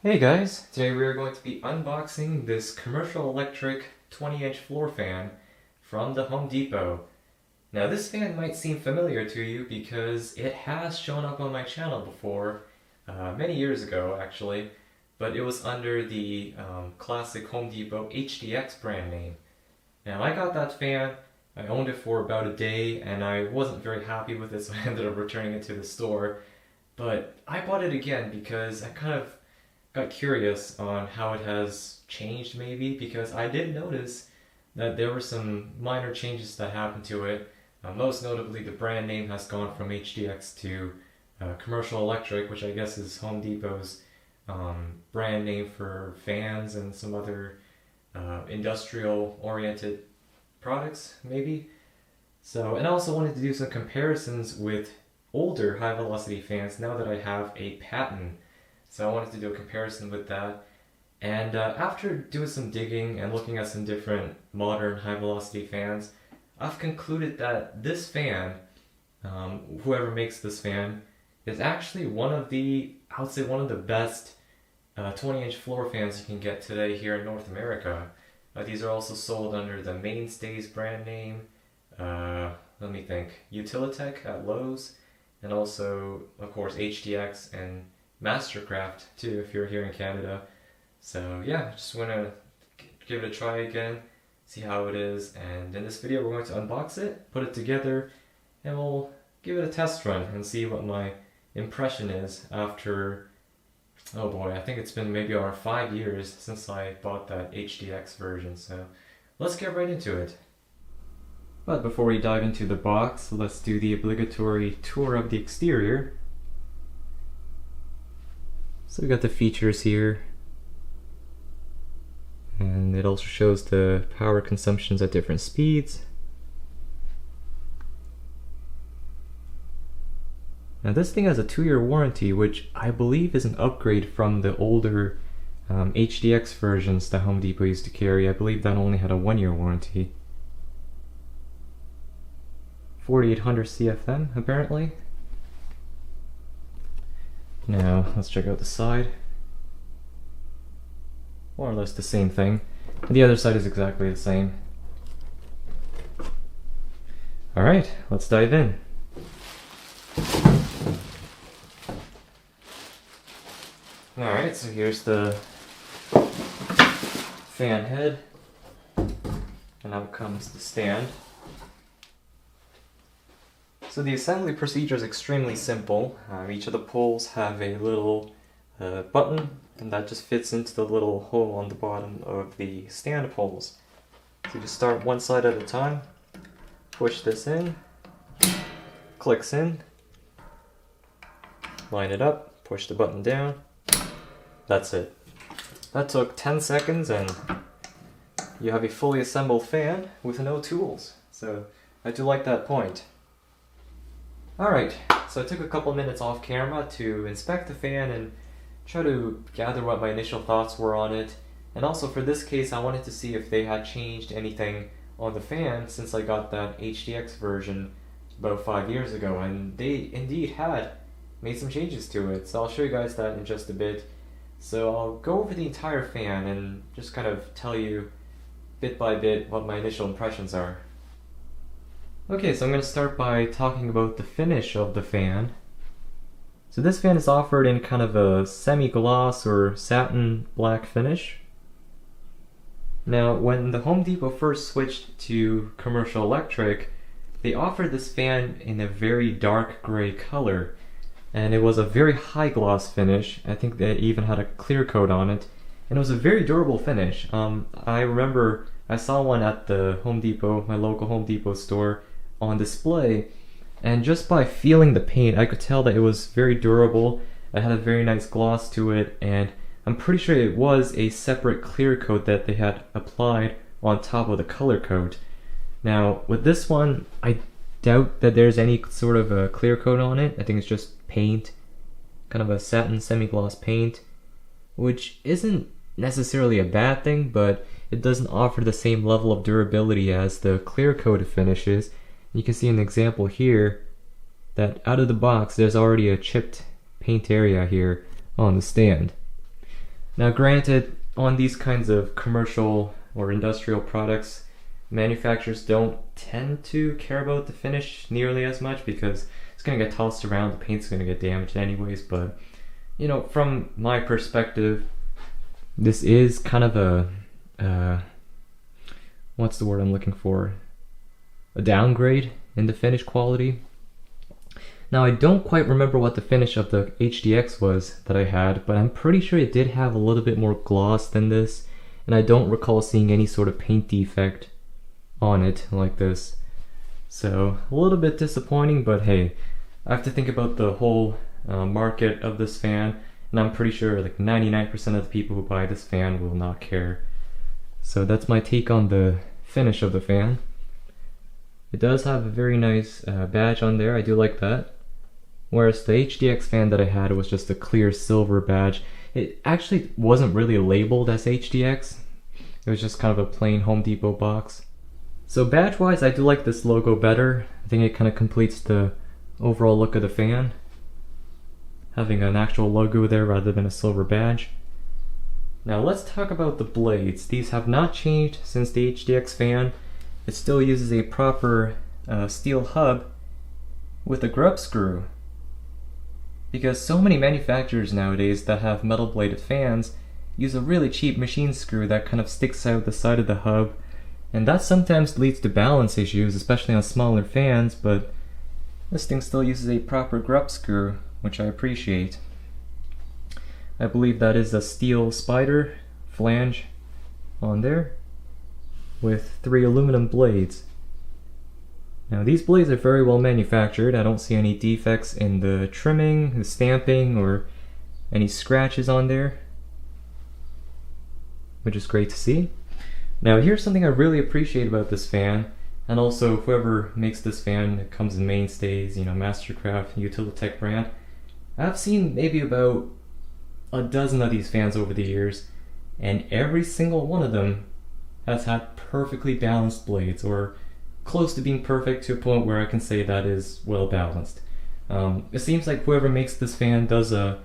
Hey guys, today we are going to be unboxing this Commercial Electric 20-inch floor fan from the Home Depot. Now this fan might seem familiar to you because it has shown up on my channel before, many years ago actually, but it was under the classic Home Depot HDX brand name. Now I got that fan, I owned it for about a day and I wasn't very happy with it, so I ended up returning it to the store. But I bought it again because I kind of got curious on how it has changed maybe, because I did notice that there were some minor changes that happened to it. Most notably, the brand name has gone from HDX to Commercial Electric, which I guess is Home Depot's brand name for fans and some other industrial-oriented products, maybe. So, and I also wanted to do some comparisons with older high-velocity fans now that I have a patent. So I wanted to do a comparison with that. And after doing some digging and looking at some different modern high-velocity fans, I've concluded that this fan, whoever makes this fan, is actually one of the, I would say one of the best 20-inch floor fans you can get today here in North America. These are also sold under the Mainstays brand name, let me think, Utilitech at Lowe's, and also, of course, HDX and Mastercraft too if you're here in Canada. So yeah, just want to give it a try again, see how it is, and in this video we're going to unbox it, put it together, and we'll give it a test run and see what my impression is after, oh boy, I think it's been maybe around 5 years since I bought that HDX version, so let's get right into it. But before we dive into the box, let's do the obligatory tour of the exterior. So we got the features here, and it also shows the power consumptions at different speeds. Now this thing has a 2-year warranty, which I believe is an upgrade from the older HDX versions that Home Depot used to carry. I believe that only had a 1-year warranty. 4800 CFM apparently. Now, let's check out the side. More or less the same thing. And the other side is exactly the same. Alright, let's dive in. Alright, so here's the fan head. And out comes the stand. So the assembly procedure is extremely simple. Each of the poles have a little button, and that just fits into the little hole on the bottom of the stand poles. So you just start one side at a time, push this in, clicks in, line it up, push the button down, that's it. That took 10 seconds and you have a fully assembled fan with no tools. So I do like that point. Alright, so I took a couple minutes off camera to inspect the fan and try to gather what my initial thoughts were on it. And also for this case, I wanted to see if they had changed anything on the fan since I got that HDX version about 5 years ago, and they indeed had made some changes to it. So I'll show you guys that in just a bit. So I'll go over the entire fan and just kind of tell you bit by bit what my initial impressions are. Okay, so I'm going to start by talking about the finish of the fan. So this fan is offered in kind of a semi-gloss or satin black finish. Now, when the Home Depot first switched to Commercial Electric, they offered this fan in a very dark gray color, and it was a very high gloss finish. I think they even had a clear coat on it, and it was a very durable finish. I remember I saw one at the Home Depot, my local Home Depot store, on display, and just by feeling the paint I could tell that it was very durable. It had a very nice gloss to it, and I'm pretty sure it was a separate clear coat that they had applied on top of the color coat. Now with this one, I doubt that there's any sort of a clear coat on it. I think it's just paint, kind of a satin semi-gloss paint, which isn't necessarily a bad thing, but it doesn't offer the same level of durability as the clear coat finishes. You can see an example here that out of the box there's already a chipped paint area here on the stand. Now granted, on these kinds of commercial or industrial products, manufacturers don't tend to care about the finish nearly as much because it's going to get tossed around, the paint's going to get damaged anyways, but you know, from my perspective, this is kind of a, what's the word I'm looking for? A downgrade in the finish quality. Now I don't quite remember what the finish of the HDX was that I had, but I'm pretty sure it did have a little bit more gloss than this, and I don't recall seeing any sort of paint defect on it like this. So a little bit disappointing, but hey, I have to think about the whole market of this fan, and I'm pretty sure like 99% of the people who buy this fan will not care. So that's my take on the finish of the fan. It does have a very nice badge on there, I do like that. Whereas the HDX fan that I had was just a clear silver badge. It actually wasn't really labeled as HDX. It was just kind of a plain Home Depot box. So badge wise, I do like this logo better. I think it kind of completes the overall look of the fan, having an actual logo there rather than a silver badge. Now let's talk about the blades. These have not changed since the HDX fan. It still uses a proper steel hub with a grub screw. Because so many manufacturers nowadays that have metal bladed fans use a really cheap machine screw that kind of sticks out the side of the hub, and that sometimes leads to balance issues, especially on smaller fans, but this thing still uses a proper grub screw, which I appreciate. I believe that is a steel spider flange on there with 3 aluminum blades. Now these blades are very well manufactured. I don't see any defects in the trimming, the stamping, or any scratches on there, which is great to see. Now here's something I really appreciate about this fan, and also whoever makes this fan, it comes in Mainstays, you know, Mastercraft, Utilitech brand. I've seen maybe about a dozen of these fans over the years, and every single one of them has had perfectly balanced blades, or close to being perfect, to a point where I can say that is well balanced. It seems like whoever makes this fan does a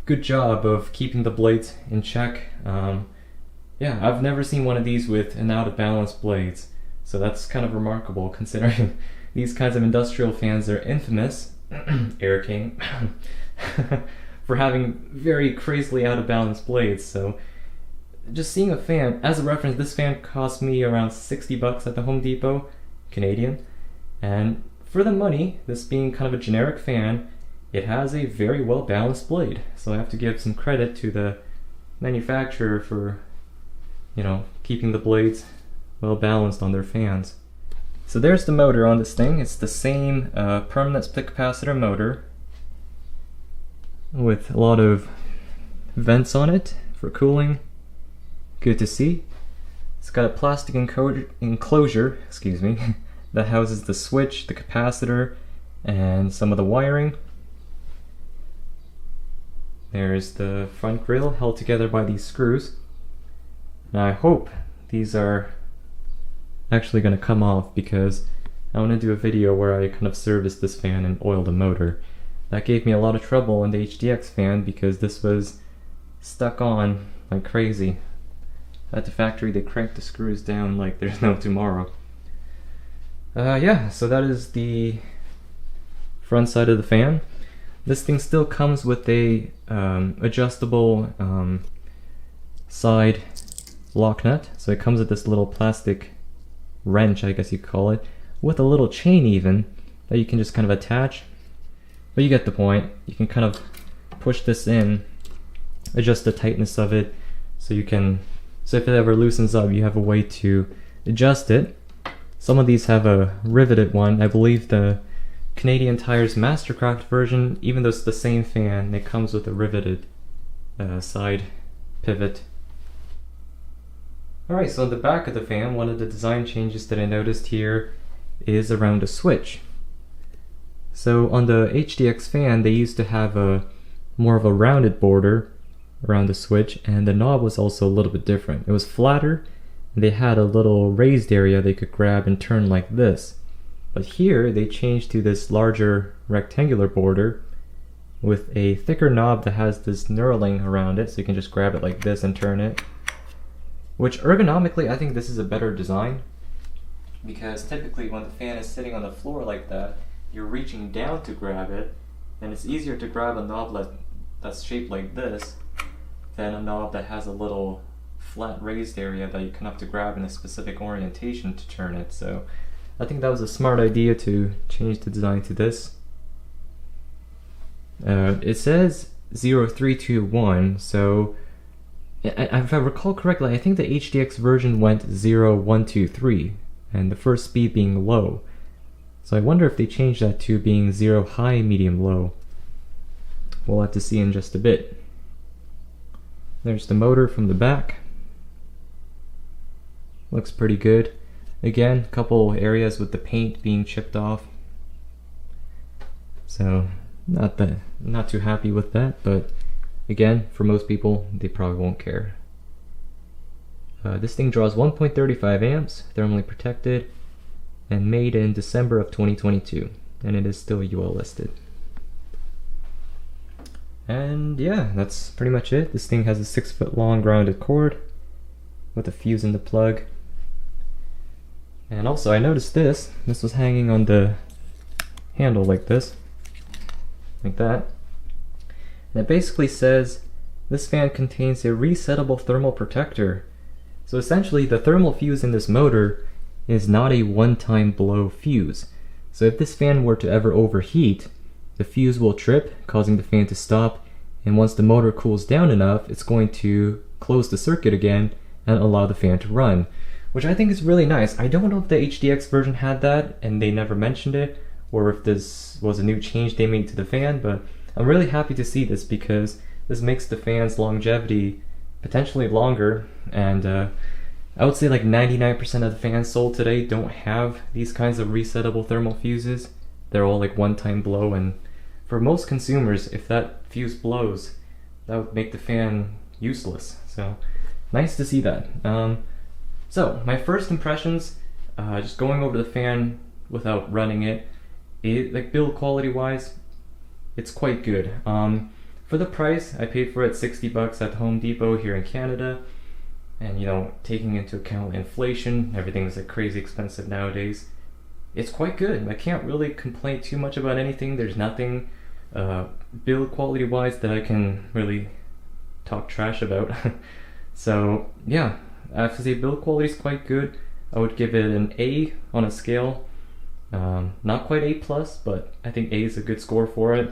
good job of keeping the blades in check. Yeah, I've never seen one of these with an out of balance blades, so that's kind of remarkable considering these kinds of industrial fans are infamous, Air King, for having very crazily out of balance blades. So just seeing a fan, as a reference, this fan cost me around 60 bucks at the Home Depot, Canadian, and for the money, this being kind of a generic fan, it has a very well balanced blade. So I have to give some credit to the manufacturer for, you know, keeping the blades well balanced on their fans. So there's the motor on this thing. It's the same permanent split capacitor motor with a lot of vents on it for cooling. Good to see. It's got a plastic enclosure, excuse me, that houses the switch, the capacitor, and some of the wiring. There's the front grille held together by these screws. Now I hope these are actually going to come off, because I want to do a video where I kind of service this fan and oil the motor. That gave me a lot of trouble in the HDX fan because this was stuck on like crazy. At the factory they cranked the screws down like there's no tomorrow. Yeah, so that is the front side of the fan. This thing still comes with a adjustable side lock nut. So it comes with this little plastic wrench, I guess you could call it, with a little chain even that you can just kind of attach. But you get the point. You can kind of push this in, adjust the tightness of it, so you can, so if it ever loosens up, you have a way to adjust it. Some of these have a riveted one. I believe the Canadian Tire's Mastercraft version, even though it's the same fan, it comes with a riveted side pivot. Alright, so on the back of the fan, one of the design changes that I noticed here is around a switch. So on the HDX fan, they used to have a more of a rounded border around the switch, and the knob was also a little bit different. It was flatter, and they had a little raised area they could grab and turn like this. But here, they changed to this larger rectangular border with a thicker knob that has this knurling around it, so you can just grab it like this and turn it. Which ergonomically, I think this is a better design, because typically when the fan is sitting on the floor like that, you're reaching down to grab it, and it's easier to grab a knob that's shaped like this than a knob that has a little flat raised area that you can have to grab in a specific orientation to turn it. So I think that was a smart idea to change the design to this. It says 0321, so if I recall correctly, I think the HDX version went 0123, and the first speed being low. So I wonder if they changed that to being 0 high, medium, low. We'll have to see in just a bit. There's the motor from the back. Looks pretty good. Again, a couple areas with the paint being chipped off. So not too happy with that, but again, for most people, they probably won't care. This thing draws 1.35 amps, thermally protected, and made in December of 2022, and it is still UL listed. And yeah, that's pretty much it. This thing has a 6-foot long grounded cord with a fuse in the plug. And also I noticed this was hanging on the handle like this, like that. And it basically says this fan contains a resettable thermal protector. So essentially the thermal fuse in this motor is not a one-time blow fuse. So if this fan were to ever overheat, the fuse will trip, causing the fan to stop, and once the motor cools down enough, it's going to close the circuit again and allow the fan to run, which I think is really nice. I don't know if the HDX version had that and they never mentioned it, or if this was a new change they made to the fan, but I'm really happy to see this because this makes the fan's longevity potentially longer, and I would say like 99% of the fans sold today don't have these kinds of resettable thermal fuses. They're all like one-time blow, and for most consumers, if that fuse blows, that would make the fan useless. So nice to see that. So my first impressions, just going over the fan without running it, like build quality wise, it's quite good. For the price, I paid for it $60 at Home Depot here in Canada. And you know, taking into account inflation, everything's like crazy expensive nowadays. It's quite good. I can't really complain too much about anything. There's nothing build quality wise that I can really talk trash about. So yeah, I have to say build quality is quite good. I would give it an A on a scale. Not quite A+, but I think A is a good score for it.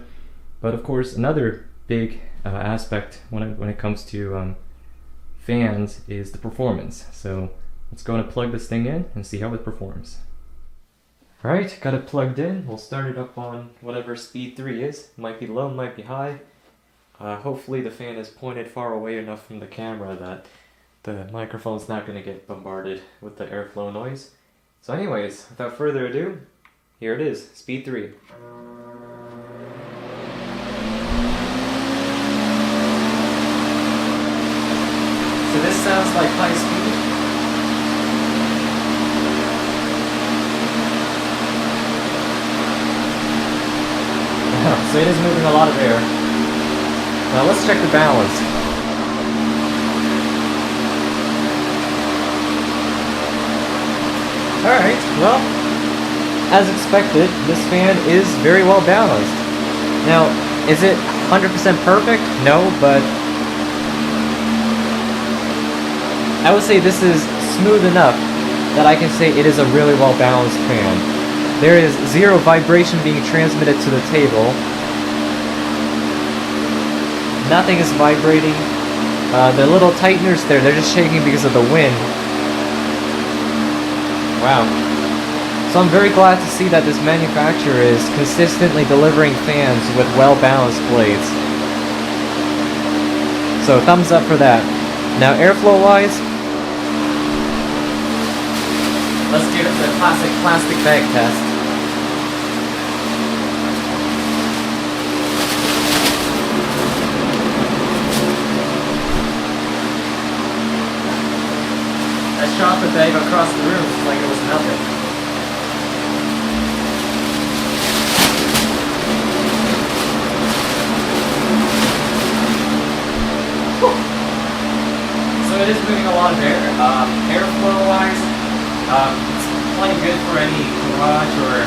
But of course, another big aspect when it comes to fans is the performance. So let's go and plug this thing in and see how it performs. Alright, got it plugged in. We'll start it up on whatever speed 3 is. Might be low, might be high. Hopefully the fan is pointed far away enough from the camera that the microphone's not going to get bombarded with the airflow noise. So anyways, without further ado, here it is, speed 3. So this sounds like high speed. So it is moving a lot of air. Now let's check the balance. Alright, well, as expected, this fan is very well balanced. Now, is it 100% perfect? No, but I would say this is smooth enough that I can say it is a really well balanced fan. There is zero vibration being transmitted to the table. Nothing is vibrating. The little tighteners there, they're just shaking because of the wind. Wow. So I'm very glad to see that this manufacturer is consistently delivering fans with well-balanced blades. So thumbs up for that. Now airflow-wise, let's do the classic plastic bag test. I shot the bag across the room like it was nothing. it is moving a lot of air. Airflow-wise, it's plenty good for any garage or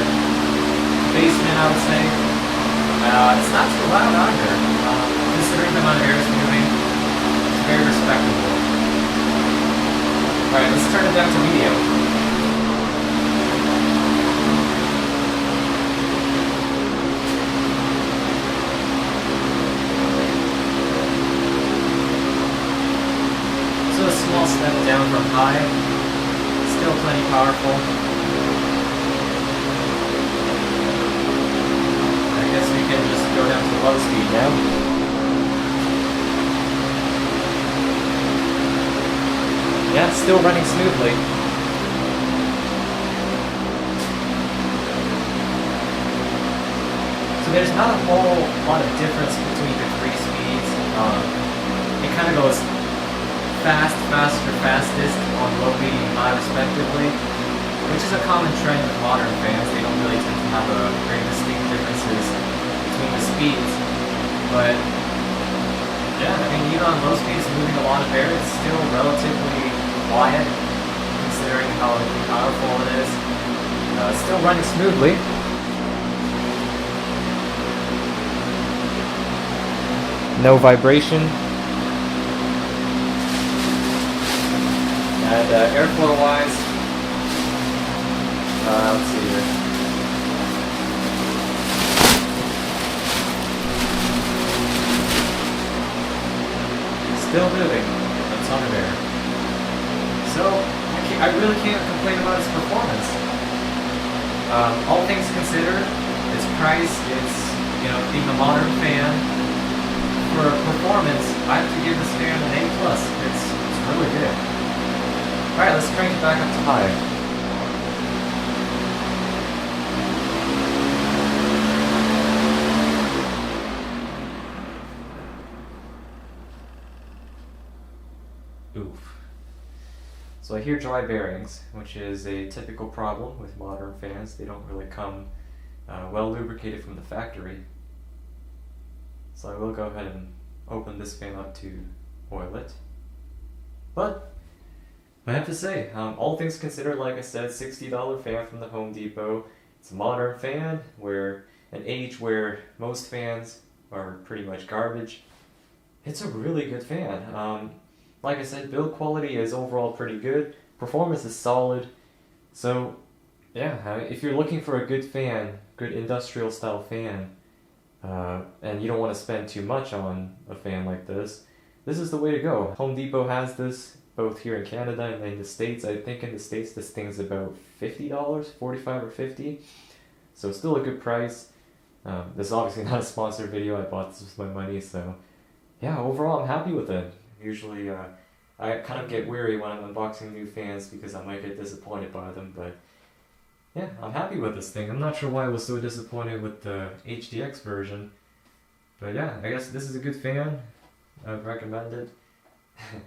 basement, I would say. It's not too loud either. Considering the amount of air it's moving, it's very respectable. Alright, let's turn it down to medium. So a small step down from high, still plenty powerful. I guess we can just go down to low speed now. Yeah, it's still running smoothly. So there's not a whole lot of difference between the three speeds. It kind of goes fast, faster, fastest on low, medium, high respectively, which is a common trend with modern fans. They don't really tend to have a very distinct differences between the speeds. But yeah, I mean, even on low speeds, moving a lot of air, it's still relatively quiet, considering how powerful it is. It's still running smoothly. No vibration. And airflow-wise, let's see here. Still moving a ton of air. So, I really can't complain about its performance. All things considered, its price, its, being a modern fan, for performance, I have to give this fan an A+. It's really good. Alright, let's crank it back up to high. Oof. So I hear dry bearings, which is a typical problem with modern fans. They don't really come well lubricated from the factory. So I will go ahead and open this fan up to oil it. But I have to say, all things considered, like I said, $60 fan from the Home Depot. It's a modern fan, where an age where most fans are pretty much garbage. It's a really good fan. Like I said, build quality is overall pretty good. Performance is solid. So, yeah, if you're looking for a good fan, good industrial style fan, and you don't want to spend too much on a fan like this, this is the way to go. Home Depot has this both here in Canada and in the States. I think in the States this thing's about $50, $45 or $50. So still a good price. This is obviously not a sponsored video. I bought this with my money, so yeah, overall I'm happy with it. Usually I kind of get weary when I'm unboxing new fans because I might get disappointed by them, but yeah, I'm happy with this thing. I'm not sure why I was so disappointed with the HDX version, but yeah, I guess this is a good fan. I would recommend it.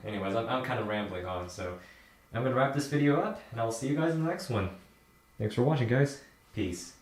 Anyways, I'm kind of rambling on, so I'm going to wrap this video up, and I'll see you guys in the next one. Thanks for watching, guys. Peace.